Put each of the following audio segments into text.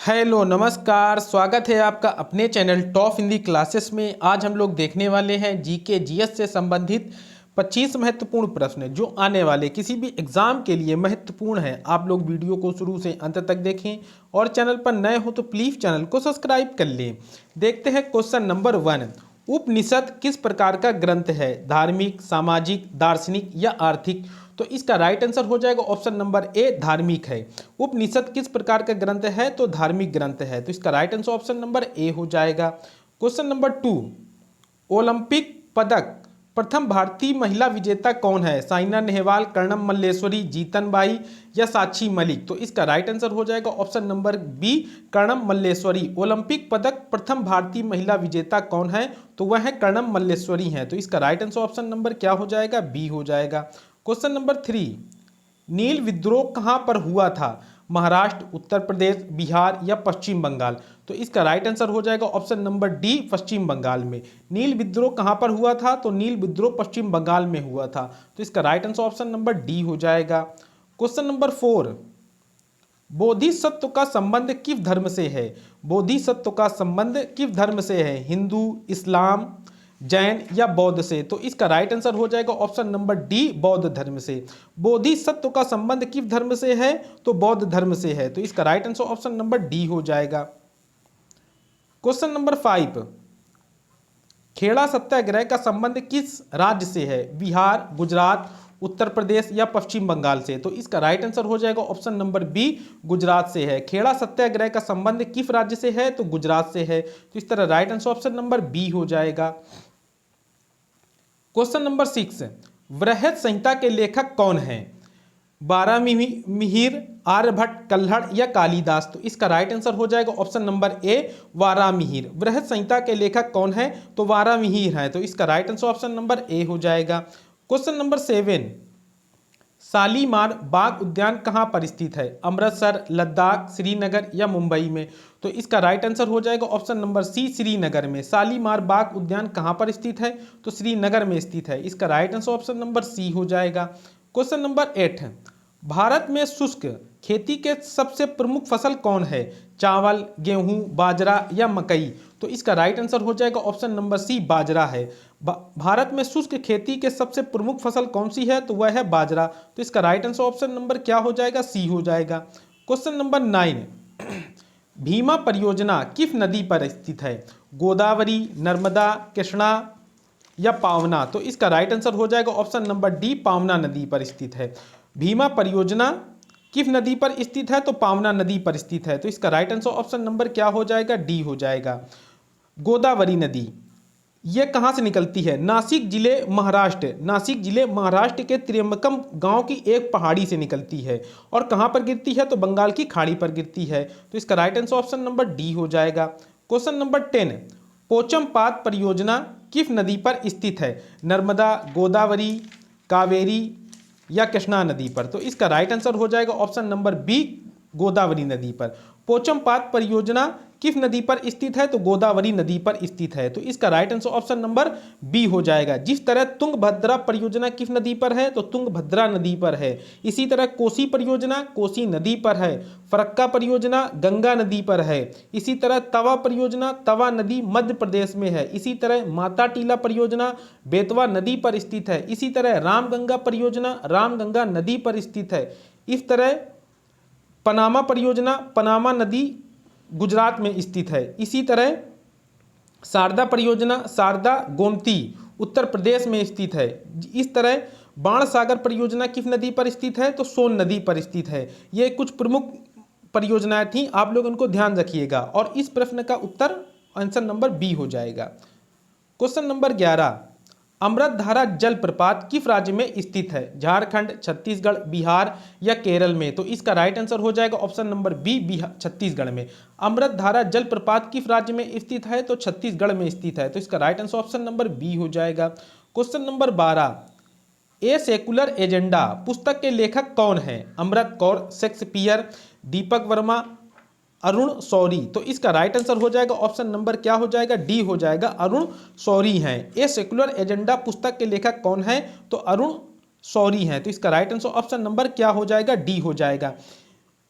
Hello नमस्कार, स्वागत है आपका अपने चैनल टॉप हिंदी क्लासेस में। आज हम लोग देखने वाले हैं जीके जीएस से संबंधित 25 महत्वपूर्ण प्रश्न जो आने वाले किसी भी एग्जाम के लिए महत्वपूर्ण है। आप लोग वीडियो को शुरू से अंत तक देखें और चैनल पर नए हो तो प्लीज़ चैनल को सब्सक्राइब कर लें। देखते हैं क्वेश्चन नंबर 1। उपनिषद किस प्रकार का ग्रंथ है? धार्मिक, सामाजिक, दार्शनिक या आर्थिक? तो इसका राइट आंसर हो जाएगा ऑप्शन नंबर ए, धार्मिक है। उपनिषद किस प्रकार का ग्रंथ है? तो धार्मिक ग्रंथ है। तो इसका right answer option number A हो जाएगा। Question number 2। ओलंपिक पदक प्रथम भारतीय महिला विजेता कौन है? साइना नेहवाल, कर्णम मल्लेश्वरी, जीतन बाई या साक्षी मलिक? तो इसका राइट आंसर हो जाएगा option number B, Karnam Malleswari. Olympic पदक प्रथम भारतीय महिला विजेता कौन है? तो वह है कर्णम मल्लेश्वरी हैं। तो इसका राइट आंसर ऑप्शन नंबर क्या हो जाएगा? बी हो जाएगा। Question number 3। नील विद्रोह कहाँ पर हुआ था? महाराष्ट्र, उत्तर प्रदेश, बिहार या पश्चिम बंगाल? तो इसका राइट आंसर हो जाएगा ऑप्शन नंबर डी, पश्चिम बंगाल में। नील विद्रोह कहाँ पर हुआ था? तो नील विद्रोह पश्चिम बंगाल में हुआ था। तो इसका right answer option number D हो जाएगा। Question number 4। बोधिसत्व का संबंध किस धर्म से है? बोधिसत्व का संबंध किस धर्म से है? हिंदू, इस्लाम, जैन या बौद्ध से? तो इसका राइट आंसर हो जाएगा ऑप्शन नंबर डी, बौद्ध धर्म से। बोधिसत्व का संबंध किस धर्म से है? तो बौद्ध धर्म से है। तो इसका right answer option number D हो जाएगा। Question number 5। खेड़ा सत्याग्रह का संबंध किस राज्य से है? बिहार, गुजरात, उत्तर प्रदेश या पश्चिम बंगाल से? तो इसका राइट आंसर हो जाएगा ऑप्शन नंबर बी, गुजरात से है। खेड़ा सत्याग्रह का संबंध किस राज्य से है? तो गुजरात से है। तो इस तरह right answer option number B हो जाएगा। Question number 6। वृहत संहिता के लेखक कौन है? वारामिहिर, आर्यभट्ट, कल्हड़ या कालिदास? तो इसका राइट आंसर हो जाएगा ऑप्शन नंबर ए, वारामिहिर। वृहत संहिता के लेखक कौन है? तो वारामिहिर है। तो इसका right answer option number A हो जाएगा। Question number 7। शालीमार बाग उद्यान कहाँ पर स्थित है? अमृतसर, लद्दाख, श्रीनगर या मुंबई में? तो इसका राइट आंसर हो जाएगा ऑप्शन नंबर सी, श्रीनगर में। शालीमार बाग उद्यान कहाँ पर स्थित है? तो श्रीनगर में स्थित है। इसका right answer option number C हो जाएगा। Question number 8। भारत में शुष्क खेती के सबसे प्रमुख फसल कौन है? चावल, गेहूं, बाजरा या मकई? तो इसका राइट आंसर हो जाएगा ऑप्शन नंबर सी, बाजरा है। भारत में शुष्क खेती के सबसे प्रमुख फसल कौन सी है? तो वह है बाजरा। तो इसका राइट आंसर ऑप्शन नंबर क्या हो जाएगा? सी हो जाएगा। Question number 9। भीमा परियोजना किस नदी पर स्थित है? गोदावरी, नर्मदा, कृष्णा या पावना? तो इसका राइट आंसर हो जाएगा ऑप्शन नंबर डी, पावना नदी पर स्थित है। भीमा परियोजना किस नदी पर स्थित है? तो पावना नदी पर स्थित है। तो इसका राइट आंसर ऑप्शन नंबर क्या हो जाएगा? डी हो जाएगा। गोदावरी नदी ये कहाँ से निकलती है? नासिक जिले, महाराष्ट्र। नासिक जिले महाराष्ट्र के त्र्यंबकम गांव की एक पहाड़ी से निकलती है। और कहाँ पर गिरती है? तो बंगाल की खाड़ी पर गिरती है। तो इसका right answer option number D हो जाएगा। Question number 10। पोचमपात परियोजना किस नदी पर स्थित है? नर्मदा, गोदावरी, कावेरी या कृष्णा नदी पर? तो इसका राइट आंसर हो जाएगा ऑप्शन नंबर बी, गोदावरी नदी पर। पोचमपात परियोजना किस नदी पर स्थित है? तो गोदावरी नदी पर स्थित है। तो इसका right answer option number B हो जाएगा। जिस तरह तुंगभद्रा परियोजना किस नदी पर है? तो तुंगभद्रा नदी पर है। इसी तरह कोसी परियोजना कोसी नदी पर है। फरक्का परियोजना गंगा नदी पर है। इसी तरह तवा परियोजना तवा नदी मध्य प्रदेश में है। इसी तरह माता टीला परियोजना बेतवा नदी पर स्थित है। इसी तरह रामगंगा परियोजना रामगंगा नदी पर स्थित है। इस तरह पनामा परियोजना पनामा नदी गुजरात में स्थित है। इसी तरह शारदा परियोजना शारदा गोमती उत्तर प्रदेश में स्थित है। इस तरह बाण सागर परियोजना किस नदी पर स्थित है? तो सोन नदी पर स्थित है। ये कुछ प्रमुख परियोजनाएं थी, आप लोग उनको ध्यान रखिएगा। और इस प्रश्न का उत्तर आंसर नंबर बी हो जाएगा। Question number 11। अमृतधारा जलप्रपात किस राज्य में स्थित है? झारखंड, छत्तीसगढ़, बिहार या केरल में? तो इसका राइट आंसर हो जाएगा option number B, Bihar Chhattisgarh में। अमृतधारा जलप्रपात किस राज्य में स्थित है? तो छत्तीसगढ़ में स्थित है। तो इसका right answer option number B हो जाएगा। Question number 12। A secular agenda पुस्तक के लेखक कौन है? अमृत कौर, शेक्सपियर, दीपक वर्मा, अरुण शौरी? तो इसका राइट आंसर हो जाएगा ऑप्शन नंबर क्या हो जाएगा? डी हो जाएगा, अरुण शौरी हैं। ए सेकुलर एजेंडा पुस्तक के लेखक कौन है? तो अरुण शौरी हैं। तो इसका राइट आंसर ऑप्शन नंबर क्या हो जाएगा? डी हो जाएगा।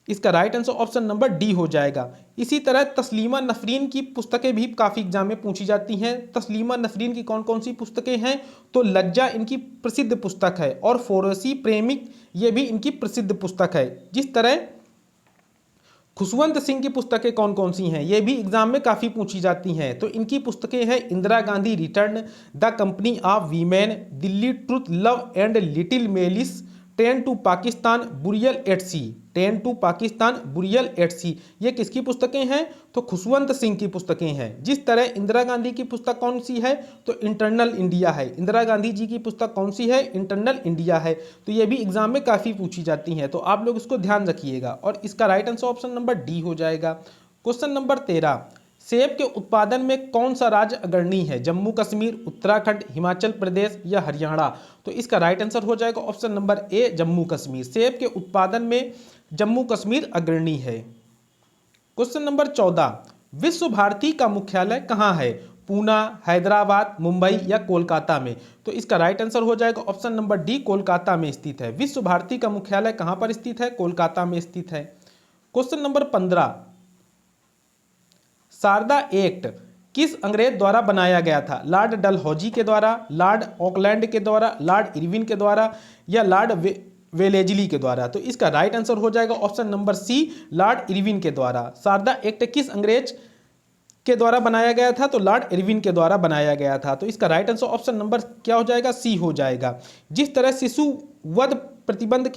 इसका right answer option number D हो जाएगा। इसी तरह तस्लीमा नफरीन की पुस्तकें भी काफ़ी एग्जाम में पूछी जाती हैं। तस्लीमा नफरीन की कौन कौन सी पुस्तकें हैं, तो लज्जा इनकी प्रसिद्ध पुस्तक है और फोरसी प्रेमिक ये भी इनकी प्रसिद्ध पुस्तक है। जिस तरह खुशवंत सिंह की पुस्तकें कौन कौन सी हैं, ये भी एग्जाम में काफ़ी पूछी जाती हैं। तो इनकी पुस्तकें हैं Indira Gandhi return, the company of women, Delhi truth, love and little malice, train to Pakistan, burial at sea, train to Pakistan, burial at sea. ये किसकी पुस्तकें हैं, तो खुशवंत सिंह की पुस्तकें हैं। जिस तरह इंदिरा गांधी की पुस्तक कौन सी है, तो इंटरनल इंडिया है। इंदिरा गांधी जी की पुस्तक कौन सी है, इंटरनल इंडिया है। तो ये भी एग्जाम में काफ़ी पूछी जाती हैं, तो आप लोग इसको ध्यान रखिएगा। और इसका right answer option number D हो जाएगा। क्वेश्चन नंबर 13, सेब के उत्पादन में कौन सा राज्य अग्रणी है, जम्मू कश्मीर, उत्तराखंड, हिमाचल प्रदेश या हरियाणा। तो इसका राइट आंसर हो जाएगा option number A, Jammu Kashmir. सेब के उत्पादन में जम्मू कश्मीर अग्रणी है। क्वेश्चन नंबर 14, विश्व भारती का मुख्यालय कहाँ है, पूना, हैदराबाद, मुंबई या कोलकाता में। तो इसका राइट आंसर हो जाएगा ऑप्शन नंबर डी, कोलकाता में स्थित है। विश्व भारती का मुख्यालय कहाँ पर स्थित है, कोलकाता में स्थित है। क्वेश्चन नंबर 15, शारदा एक्ट किस अंग्रेज द्वारा बनाया गया था, लॉर्ड डलहौजी के द्वारा, लॉर्ड ऑकलैंड के द्वारा, लॉर्ड इरविन के द्वारा या लॉर्ड वेलेजली के द्वारा। तो इसका राइट आंसर हो जाएगा option number C, lord Irwin के द्वारा। शारदा एक्ट किस अंग्रेज के द्वारा बनाया गया था, तो लॉर्ड इरविन के द्वारा बनाया गया था। तो इसका राइट आंसर ऑप्शन नंबर क्या हो जाएगा, सी हो जाएगा। जिस तरह शिशु वध प्रतिबंध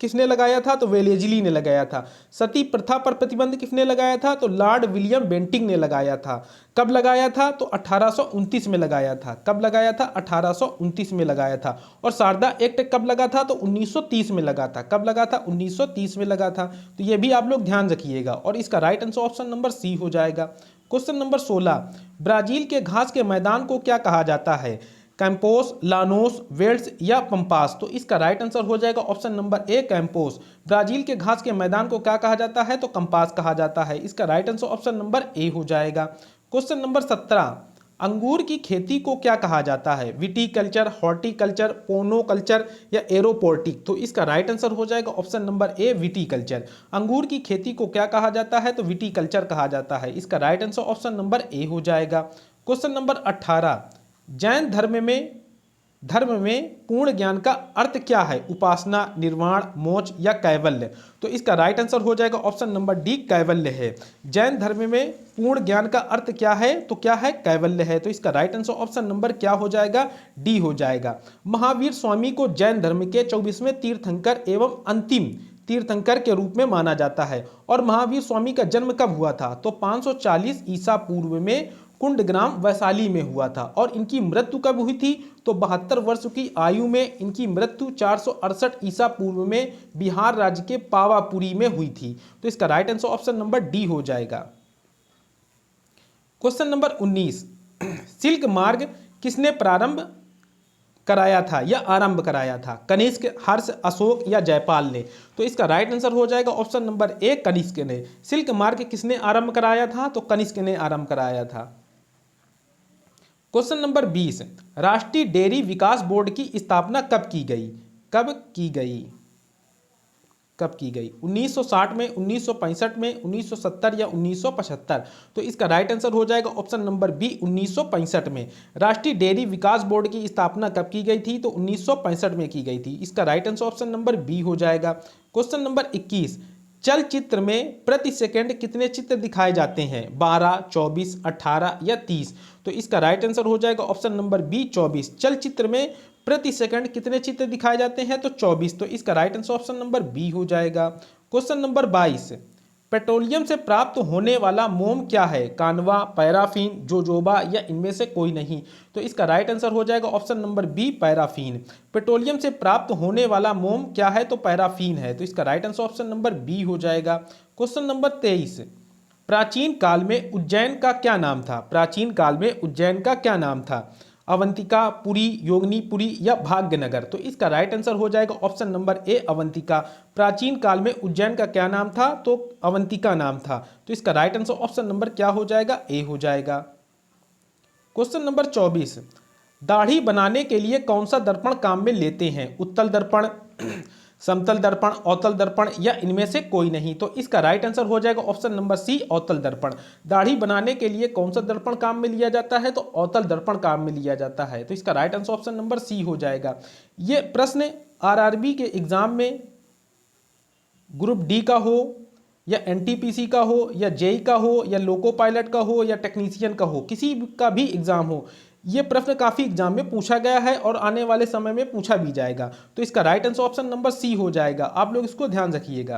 किसने लगाया था, तो वेलेजली ने लगाया था। सती प्रथा पर प्रतिबंध किसने लगाया था, तो लॉर्ड विलियम बेंटिंग ने लगाया था। कब लगाया था, तो 1829 में लगाया था। कब लगाया था, 1829 में लगाया था। और शारदा एक्ट कब लगा था, तो 1930 में लगा था। कब लगा था, 1930 में लगा था। तो ये भी आप लोग ध्यान रखिएगा। और इसका right answer option number C हो जाएगा। क्वेश्चन नंबर 16, ब्राजील के घास के मैदान को क्या कहा जाता है, कैंपोस, लानोस, वेल्स या पंपास। तो इसका राइट आंसर हो जाएगा option number A, Campos. Brazil के घास के मैदान को क्या कहा जाता है, तो कंपास कहा जाता है। इसका right answer option number A हो जाएगा। क्वेश्चन नंबर 17, अंगूर की खेती को क्या कहा जाता है, विटीकल्चर, हॉर्टिकल्चर, पोनोकल्चर या एरोपोर्टिक। तो इसका राइट आंसर हो जाएगा ऑप्शन नंबर ए, विटीकल्चर। अंगूर की खेती को क्या कहा जाता है, तो विटीकल्चर कहा जाता है। इसका right answer option number A हो जाएगा। क्वेश्चन नंबर 18, जैन धर्म में पूर्ण ज्ञान का अर्थ क्या है, उपासना, निर्वाण, मोक्ष या कैवल्य। तो इसका राइट आंसर हो जाएगा ऑप्शन नंबर डी, कैवल्य है। जैन धर्म में पूर्ण ज्ञान का अर्थ क्या है, तो क्या है, कैवल्य है। तो इसका राइट आंसर ऑप्शन नंबर क्या हो जाएगा, डी हो जाएगा। महावीर स्वामी को जैन धर्म के 24वें तीर्थंकर एवं अंतिम तीर्थंकर के रूप में माना जाता है। और महावीर स्वामी का जन्म कब हुआ था, तो 540 ईसा पूर्व में कुंडग्राम वैशाली में हुआ था। और इनकी मृत्यु कब हुई थी, तो 72 वर्ष की आयु में इनकी मृत्यु 468 ईसा पूर्व में बिहार राज्य के पावापुरी में हुई थी। तो इसका right answer option number D हो जाएगा। क्वेश्चन नंबर 19, सिल्क मार्ग किसने प्रारंभ कराया था या आरंभ कराया था, कनिष्क, हर्ष, अशोक या जयपाल ने। तो इसका राइट आंसर हो जाएगा ऑप्शन नंबर ए, कनिष्क ने। सिल्क मार्ग किसने आरंभ कराया था, तो कनिष्क ने आरंभ कराया था। क्वेश्चन नंबर 20, राष्ट्रीय डेयरी विकास बोर्ड की स्थापना कब की गई, कब की गई, 1960 में, 1965 में, 1970 या 1975। तो इसका राइट आंसर हो जाएगा ऑप्शन नंबर बी, 1965 में। राष्ट्रीय डेयरी विकास बोर्ड की स्थापना कब की गई थी, तो 1965 में की गई थी। इसका right answer option number B हो जाएगा। क्वेश्चन नंबर 21, चलचित्र में प्रति सेकंड कितने चित्र दिखाए जाते हैं, 12, 24, 18 या 30। तो इसका राइट आंसर हो जाएगा ऑप्शन नंबर बी, 24। चलचित्र में प्रति सेकंड कितने चित्र दिखाए जाते हैं, तो 24। तो इसका right answer option number B हो जाएगा। क्वेश्चन नंबर 22, पेट्रोलियम से प्राप्त होने वाला मोम क्या है, कानवा, पैराफिन, जोजोबा या इनमें से कोई नहीं। तो इसका राइट आंसर हो जाएगा option number B, paraffin. Petroleum से प्राप्त होने वाला मोम क्या है, तो पैराफिन है। तो इसका right answer option number B हो जाएगा। क्वेश्चन नंबर 23, प्राचीन काल में उज्जैन का क्या नाम था, प्राचीन काल में उज्जैन का क्या नाम था, अवंतिका, पुरी, योगिनीपुरी या भाग्यनगर। तो इसका राइट आंसर हो जाएगा ऑप्शन नंबर ए, अवंतिका। प्राचीन काल में उज्जैन का क्या नाम था, तो अवंतिका नाम था। तो इसका राइट आंसर ऑप्शन नंबर क्या हो जाएगा, ए हो जाएगा। क्वेश्चन नंबर 24, दाढ़ी बनाने के लिए कौन सा दर्पण काम में लेते हैं, उत्तल दर्पण, समतल दर्पण, अवतल दर्पण या इनमें से कोई नहीं। तो इसका राइट आंसर हो जाएगा ऑप्शन नंबर सी, अवतल दर्पण। दाढ़ी बनाने के लिए कौन सा दर्पण काम में लिया जाता है? तो अवतल दर्पण काम में लिया जाता है। तो इसका right answer option number C हो जाएगा। ये प्रश्न आरआरबी के एग्जाम में ग्रुप डी का हो या एनटीपीसी का हो या जेई का हो या लोको पायलट का हो या टेक्नीशियन का हो, किसी का भी एग्जाम हो, ये प्रश्न काफ़ी एग्जाम में पूछा गया है और आने वाले समय में पूछा भी जाएगा। तो इसका right answer option number C हो जाएगा। आप लोग इसको ध्यान रखिएगा।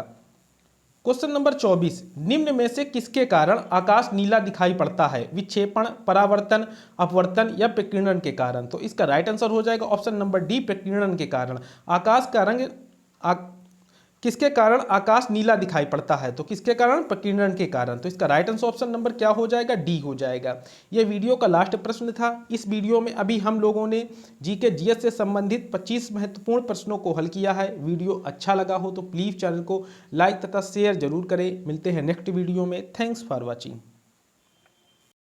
क्वेश्चन नंबर 24, निम्न में से किसके कारण आकाश नीला दिखाई पड़ता है? विक्षेपण, परावर्तन, अपवर्तन या प्रकीर्णन के कारण? तो इसका राइट आंसर हो जाएगा ऑप्शन नंबर डी, प्रकीर्णन के कारण। आकाश का रंग किसके कारण आकाश नीला दिखाई पड़ता है? तो किसके कारण? प्रकीर्णन के कारण। तो इसका राइट आंसर ऑप्शन नंबर क्या हो जाएगा? डी हो जाएगा। यह वीडियो का लास्ट प्रश्न था। इस वीडियो में अभी हम लोगों ने जीके जीएस से संबंधित 25 महत्वपूर्ण प्रश्नों को हल किया है। वीडियो अच्छा लगा हो तो प्लीज़ चैनल को लाइक तथा शेयर जरूर करें। मिलते हैं नेक्स्ट वीडियो में। Thanks for watching.